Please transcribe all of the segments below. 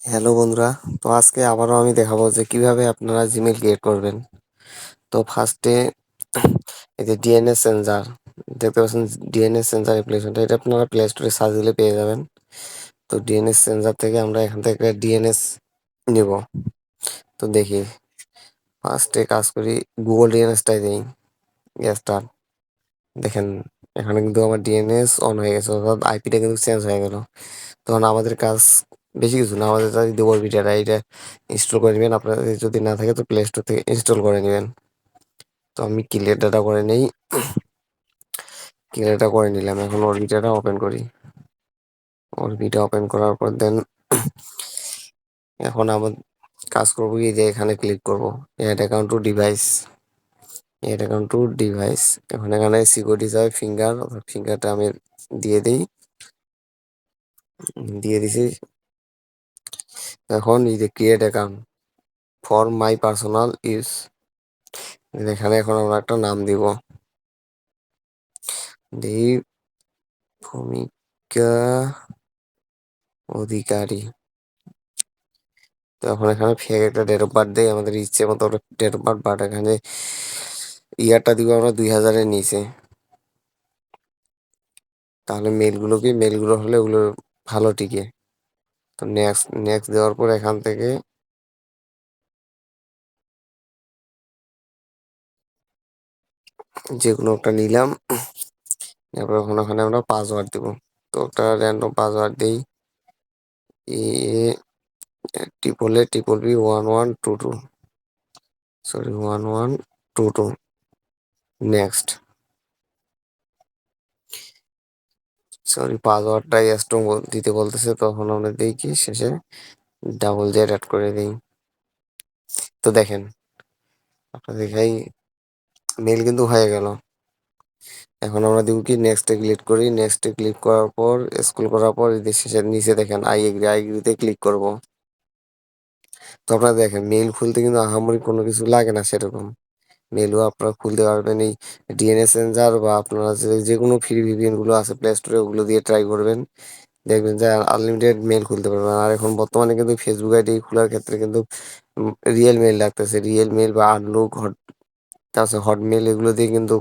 Hello বন্ধুরা, তো আজকে আবারও আমি দেখাবো যে কিভাবে আপনারা জিমেল ক্রিয়েট করবেন। তো ফার্স্টে এই যে ডিএনএস সেন্সার দেখতে পাচ্ছেন, ডিএনএস সেন্সার অ্যাপ্লিকেশনটা এটা আপনারা প্লে স্টোরে সার্চ দিলে পেয়ে যাবেন। তো ডিএনএস সেন্সার থেকে আমরা এখান থেকে ডিএনএস নিব। তো দেখি ফার্স্টে কাজ করি, গুগল ডিএনএসটাই দিই, স্টার্ট। দেখেন এখানে কিন্তু আমার ডিএনএস অন হয়ে গেছে, অর্থাৎ আইপিটা কিন্তু চেঞ্জ হয়ে গেল। তখন আমাদের কাজ বেশি কিছু না, আমাদের তাই দেবো ভিডিওটা এটা ইনস্টল করে নেবেন। আপনাদের যদি না থাকে তো প্লে স্টোর থেকে ইনস্টল করে নেবেন। তো আমি ক্লিয়ার ডাটা করে নেই, ক্লিয়ারটা করে নিলাম। এখন ওর ভিডিওটা ওপেন করি। ওর ভিডিও ওপেন করার পর দেন এখন আমার কাজ করবো কি, যে এখানে ক্লিক করব add account to device, add account to device. এখন এখানে সিকিউরিটি হিসাবে ফিঙ্গার, ফিঙ্গারটা আমি দিয়ে দিই, দিয়ে দিছি। এখন এই যে create account for my personal use, এখানে এখন আমরা একটা নাম দিব, দিই ভূমিকা অধিকারী। তো এখন এখানে ফেক একটা ডেট অফ বার্থ দেই, আমাদের ইচ্ছে মতো ডেট অফ বার্থ, বাট এখানে ইয়ারটা দিব আমরা 2000-এর নিচে। তাহলে মেলগুলো হলে ওগুলো ভালো টিকে। তো নেক্সট নেক্সট দেওয়ার পর এখান থেকে যে কোনো একটা নিলাম। এরপর এখন ওখানে আমরা পাসওয়ার্ড দিব। তো একটা র্যান্ডম পাসওয়ার্ড দিই, TTTB1122, সরি 1122। নেক্সট, সরি পাসওয়ার্ডটাই স্ট্রং দিতে বলতেছে, তখন আমরা দিই কি শেষে Z অ্যাড করে দিই। তো দেখেন আপনার দেখাই মেল কিন্তু হয়ে গেল। এখন আমরা দিব কি, নেক্সটে ক্লিক করি। নেক্সটে ক্লিক করার পর স্ক্রল করার পর এই যে শেষের নিচে দেখেন আই এগ্রিতে ক্লিক করব। তো আপনারা দেখেন মেইল খুলতে কিন্তু আহামরি কোনো কিছু লাগে না সেরকম। মেলও আপনারা খুলতে পারবেন এই ডিএনএস সেন্সার, বা আপনারা যে কোনো ফ্রি ভিপিএন গুলো আছে প্লে স্টোরে ওগুলো দিয়ে ট্রাই করবেন, দেখবেন যে আনলিমিটেড মেল খুলতে পারবেন। আর এখন বর্তমানে কিন্তু ফেসবুক আইডি খোলার ক্ষেত্রে কিন্তু রিয়েল মেল লাগতেছে, রিয়েল মেল বা আনলুক হট, তাছাড়া হটমেল এগুলো দিয়ে কিন্তু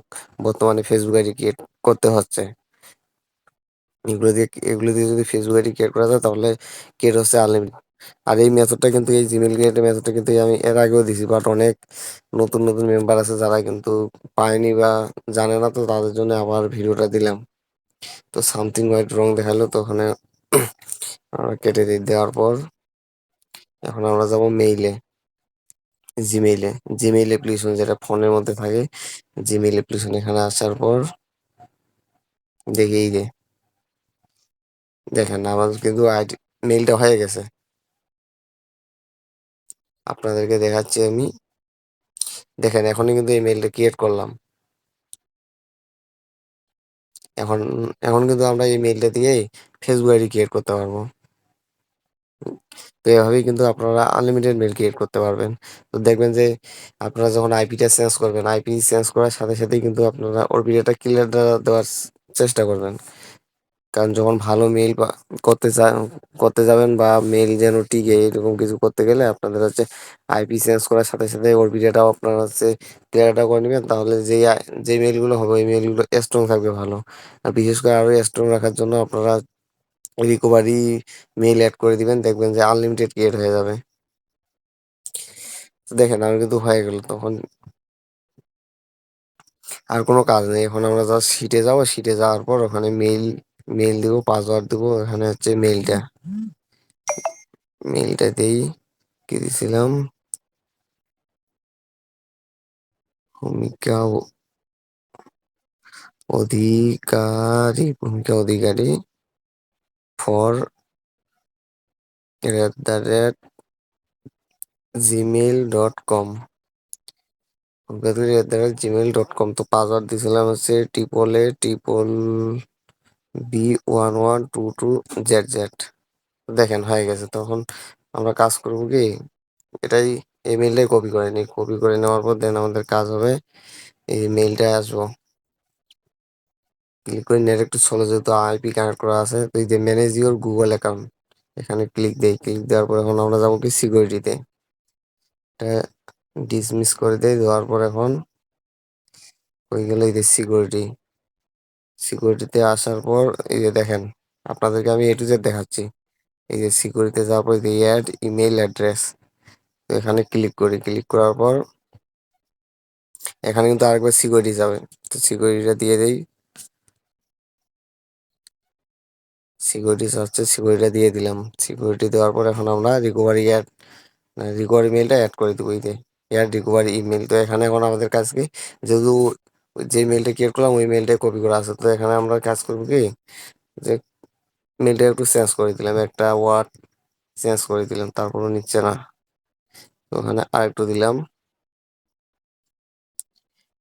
বর্তমানে ফেসবুক আইডি ক্রিয়েট করতে হচ্ছে। এগুলো দিয়ে যদি ফেসবুক আইডি ক্রিয়েট করা যায় তাহলে ক্রিয়েট হচ্ছে আনলিমিটেড। আর এই মেথডটা কিন্তু, এই জিমেল ক্রিয়েটের মেথডটা কিন্তু আমি এর আগেও দিছি, বাট অনেক নতুন নতুন মেম্বার আছে যারা কিন্তু পায়নি বা জানে না, তো তাদের জন্য আবার ভিডিওটা দিলাম। তো সামথিং হোয়াইট রং দেখালো, তো ওখানে আমরা কেটে দেওয়ার পর এখন আমরা যাব মেইলে, জিমেইলে। জিমেইল অ্যাপ্লিকেশন যেটা ফোনের মধ্যে থাকে, জিমেইল অ্যাপ্লিকেশন এখানে আসার পর দেখি এই যে দেখেন আমার কিন্তু আইডি মেইলটা হয়ে গেছে। আপনাদেরকে দেখাচ্ছি আমি, দেখেন এখনই কিন্তু এই মেইলটা ক্রিয়েট করলাম। এখন এখন কিন্তু আমরা এই মেইলটা দিয়েই ফেসবুক আইডি ক্রিয়েট করতে পারবো। তো এভাবেই কিন্তু আপনারা আনলিমিটেড মেল ক্রিয়েট করতে পারবেন। তো দেখবেন যে আপনারা যখন আইপিটা চেঞ্জ করবেন, আইপি চেঞ্জ করার সাথে সাথেই কিন্তু আপনারা ওর ভিডিওটা ক্লিয়ার দেওয়ার চেষ্টা করবেন। কারণ যখন ভালো মেইল করতে যাবেন বা মেইল যেন টিকে এরকম কিছু করতে গেলে আপনাদের হচ্ছে আইপি চেঞ্জ করার সাথে সাথে ওর ভিডিওটাও আপনারা হচ্ছে ক্লিয়ারটা করে নেবেন। তাহলে যে মেইলগুলো হবে ওই মেইলগুলো স্ট্রং থাকবে ভালো। আর বিশেষ করে আরও স্ট্রং রাখার জন্য আপনারা রিকভারি মেইল অ্যাড করে দিবেন, দেখবেন যে আনলিমিটেড ক্রিয়েট হয়ে যাবে। তো দেখেন আমি কিন্তু হয়ে গেল। তখন আর কোনো কাজ নেই, এখন আমরা জাস্ট শিটে যাবো, শিটে যাওয়ার পর ওখানে মেইল মেইল দিব, পাসওয়ার্ড দিব। এখানে হচ্ছে মেইলটা দেই, কি দিছিলাম, ভূমিকা ভূমিকা অধিকারী ফর @gmail.com, ভূমিকা@gmail.com। তো পাসওয়ার্ড দিছিলাম হচ্ছে BB1122ZZ। দেখেন হয়ে গেছে। তখন আমরা কাজ করবো কি, এটাই এই মেইলটাই কপি করে নিই। কপি করে নেওয়ার পর দেন আমাদের কাজ হবে এই মেইলটায় আসবো, ক্লিক করে নেট একটু চলে, যেহেতু আইপি কানেক্ট করা আছে। তো এই যে ম্যানেজ ইউর গুগল অ্যাকাউন্ট, এখানে ক্লিক দেই, ক্লিক দেওয়ার পর এখন আমরা যাবো কি সিকিউরিটিতে, এটা ডিসমিস করে দেই, দেওয়ার পর এখন হয়ে গেল এই যে সিকিউরিটি। সিকিউরিটিতে আসার পর এই যে দেখেন, আপনাদেরকে আমি এ টু জেড দেখাচ্ছি। এই যে সিকিউরিটিতে যাওয়ার পর এই অ্যাড ইমেইল অ্যাড্রেস, তো এখানে ক্লিক করি, ক্লিক করার পর এখানে কিন্তু আরেকবার সিকিউরিটি যাবে, তো সিকিউরিটিটা দিয়ে দেই। সিকিউরিটি হচ্ছে সিকিউরিটিটা দিয়ে দিলাম, সিকিউরিটি দেওয়ার পর এখন আমরা রিকভারি অ্যাড, রিকভারি মেলটা অ্যাড করে দেবো এই যে অ্যাড রিকভারি ইমেল। তো এখানে এখন আমাদের কাজ কি, যেহেতু যে মেলটা ক্রিয়েট করলাম ওই মেলটাই কপি করা আছে, তো এখানে আমরা কাজ করবো কি, যে মেলটা একটু চেঞ্জ করে দিলাম, একটা ওয়ার্ড চেঞ্জ করে দিলাম, তারপরও নিচ্ছে না, তো ওখানে আরেকটু দিলাম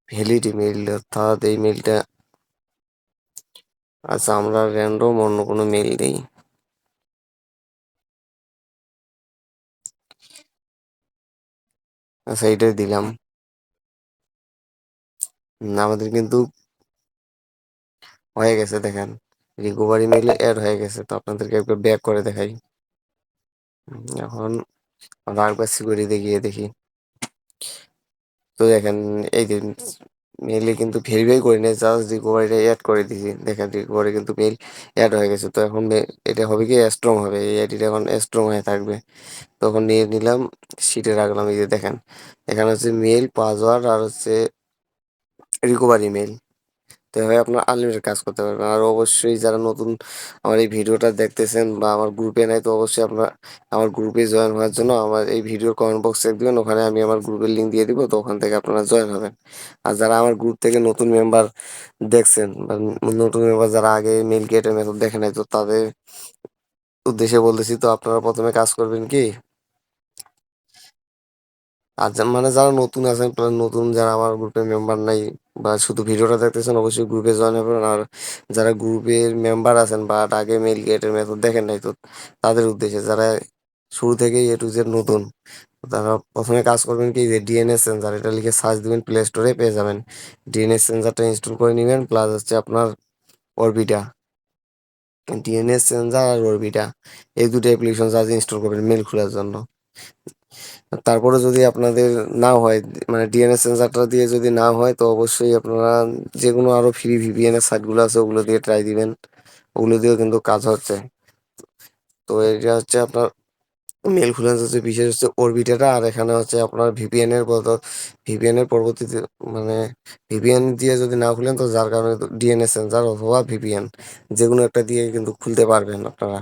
ভ্যালিড ইমেইল, অর্থাৎ এই মেলটা, আচ্ছা আমরা র্যান্ডম অন্য কোনো মেল দিই, আচ্ছা এইটাই দিলাম। আমাদের কিন্তু হয়ে গেছে দেখেন, রিকভারি মেইলে অ্যাড হয়ে গেছে, তো আপনাদেরকে একবার ব্যাক করে দেখাই। এখন আমরা আরেকবার সিকিউরিটিতে গিয়ে দেখি, তো দেখেন এই যে মেইলে কিন্তু ভেরিফাই করি না, জাস্ট রিকভারিটা অ্যাড করে দিয়েছি, দেখেন রিকভারি কিন্তু মেইল অ্যাড হয়ে গেছে। তো এখন এটা হবে কি স্ট্রং হবে, এই আইডিটা এখন স্ট্রং হয়ে থাকবে। তখন নিয়ে নিলাম, শিটে রাখলাম, এই যে দেখেন এখানে হচ্ছে মেইল পাসওয়ার্ড আর হচ্ছে রিকভারি মেইল। তো এভাবে আপনার আনলিমিটেড কাজ করতে পারবেন। আর অবশ্যই যারা নতুন আমার এই ভিডিওটা দেখতেছেন বা আমার গ্রুপে নাই, তো অবশ্যই আপনার আমার গ্রুপে জয়েন হওয়ার জন্য আমার এই ভিডিওর কমেন্ট বক্স চেক দিবেন, ওখানে আমি আমার গ্রুপের লিঙ্ক দিয়ে দিব, তো ওখান থেকে আপনারা জয়েন হবেন। আর যারা আমার গ্রুপ থেকে নতুন মেম্বার দেখছেন বা নতুন মেম্বার যারা আগে মেইল গেটের মেথড দেখে নাই, তো তাদের উদ্দেশ্যে বলতেছি, তো আপনারা প্রথমে কাজ করবেন কি, আর মানে যারা নতুন আছেন নতুন, যারা আমার গ্রুপের মেম্বার নাই বা শুধু ভিডিওটা দেখতেছেন, অবশ্যই গ্রুপে জয়েন হবেন। আর যারা গ্রুপের মেম্বার আছেন বা আগে মেইল গেটের মেথড দেখেন নাই, তো তাদের উদ্দেশ্যে যারা শুরু থেকেই এ টু জেড নতুন, তারা প্রথমে কাজ করবেন কি, যে ডিএনএস সেন্সার এটা লিখে সার্চ দিবেন, প্লে স্টোরে পেয়ে যাবেন। ডিএনএস সেন্সারটা ইনস্টল করে নেবেন, প্লাস হচ্ছে আপনার অরবিটা, ডিএনএস সেন্সার আর অরবিটা, এই দুটো অ্যাপ্লিকেশন আজ ইনস্টল করবেন মেল খোলার জন্য। তারপরে যদি আপনাদের না হয়, মানে ডিএনএস সেন্সারটা দিয়ে যদি না হয়, তো অবশ্যই আপনারা যে কোনো আরো ফ্রি ভিপিএন এর সাইটগুলো আছে ওগুলো দিয়ে ট্রাই দিবেন, ওগুলো দিয়েও কিন্তু কাজ হচ্ছে। তো এটা হচ্ছে আপনার মেল খুলে হচ্ছে বিশেষ হচ্ছে অরবিটাটা, আর এখানে হচ্ছে আপনার ভিপিএন এর বদল, ভিপিএন এর পরবর্তীতে মানে ভিপিএন দিয়ে যদি না খুলেন, তো যার কারণে ডিএনএস সেন্সার অথবা ভিপিএন যে কোনো একটা দিয়ে কিন্তু খুলতে পারবেন আপনারা।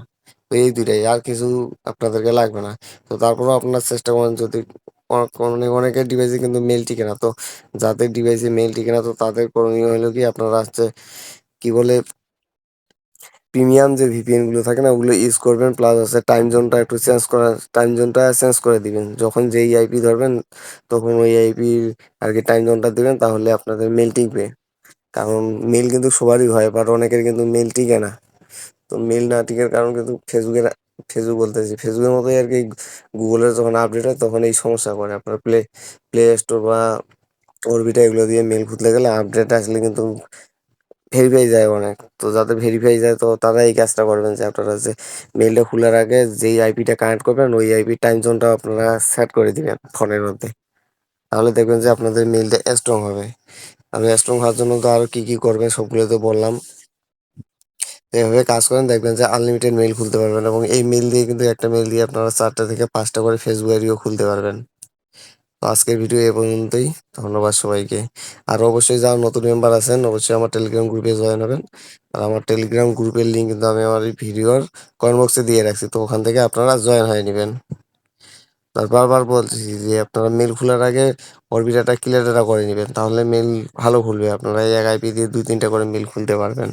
তো এই দুইটাই, আর কিছু আপনাদেরকে লাগবে না। তো তারপরেও আপনার চেষ্টা করেন, যদি অনেকের ডিভাইসে কিন্তু মেল টিকে না, তো যাদের ডিভাইসে মেল টিকে না, তো তাদের করণীয় হলো কি, আপনারা হচ্ছে কি বলে প্রিমিয়াম যে ভিপিএন গুলো থাকে না, ওগুলো ইউজ করবেন, প্লাস হচ্ছে টাইম জোনটা একটু চেঞ্জ করা, টাইম জোনটা চেঞ্জ করে দিবেন, যখন যেই আইপি ধরবেন তখন ওই আইপি আর কি টাইম জোনটা দিবেন, তাহলে আপনাদের মেল টিকবে। কারণ মেল কিন্তু সবারই হয়, বাট অনেকের কিন্তু মেল টিকে না। তো মেল না টিকার কারণ কিন্তু ফেসবুকের, ফেসবুক বলতেছি ফেসবুকের মতোই আর কি, গুগলের যখন আপডেট হয় তখন এই সমস্যা করে। আপনার প্লে প্লে স্টোর বা অরবিটা এগুলো দিয়ে মেল খুলতে গেলে আপডেট আসলে কিন্তু ভেরিফাই যায় অনেক, তো যাদের ভেরিফাই যায়, তো তারা এই কাজটা করবেন, যে আপনারা যে মেইলটা খোলার আগে যেই আইপিটা কানেক্ট করবেন ওই আইপি টাইম জোনটা আপনারা সেট করে দিবেন ফোনের মধ্যে, তাহলে দেখবেন যে আপনাদের মেইলটা স্ট্রং হবে। আর স্ট্রং হওয়ার জন্য তো আরো কি কি করবেন সবগুলো তো বললাম, তো এভাবে কাজ করেন, দেখবেন যে আনলিমিটেড মেইল খুলতে পারবেন, এবং এই মেইল দিয়ে কিন্তু একটা মেইল দিয়ে আপনারা 4টা থেকে 5টা করে ফেসবুক আইডিও খুলতে পারবেন। তো আজকের ভিডিও এ পর্যন্তই, ধন্যবাদ সবাইকে। আর অবশ্যই যারা নতুন মেম্বার আছেন, অবশ্যই আমার টেলিগ্রাম গ্রুপে জয়েন হবেন। আর আমার টেলিগ্রাম গ্রুপের লিঙ্ক কিন্তু আমি আমার এই ভিডিওর কমেন্ট বক্সে দিয়ে রাখছি, তো ওখান থেকে আপনারা জয়েন হয়ে নেবেন। আর বারবার বলছি যে আপনারা মেল খোলার আগে অরবিটাটা ক্লিয়ার করে নেবেন, তাহলে মেল ভালো খুলবে, আপনারা এক আইপি দিয়ে 2-3টা করে মেল খুলতে পারবেন।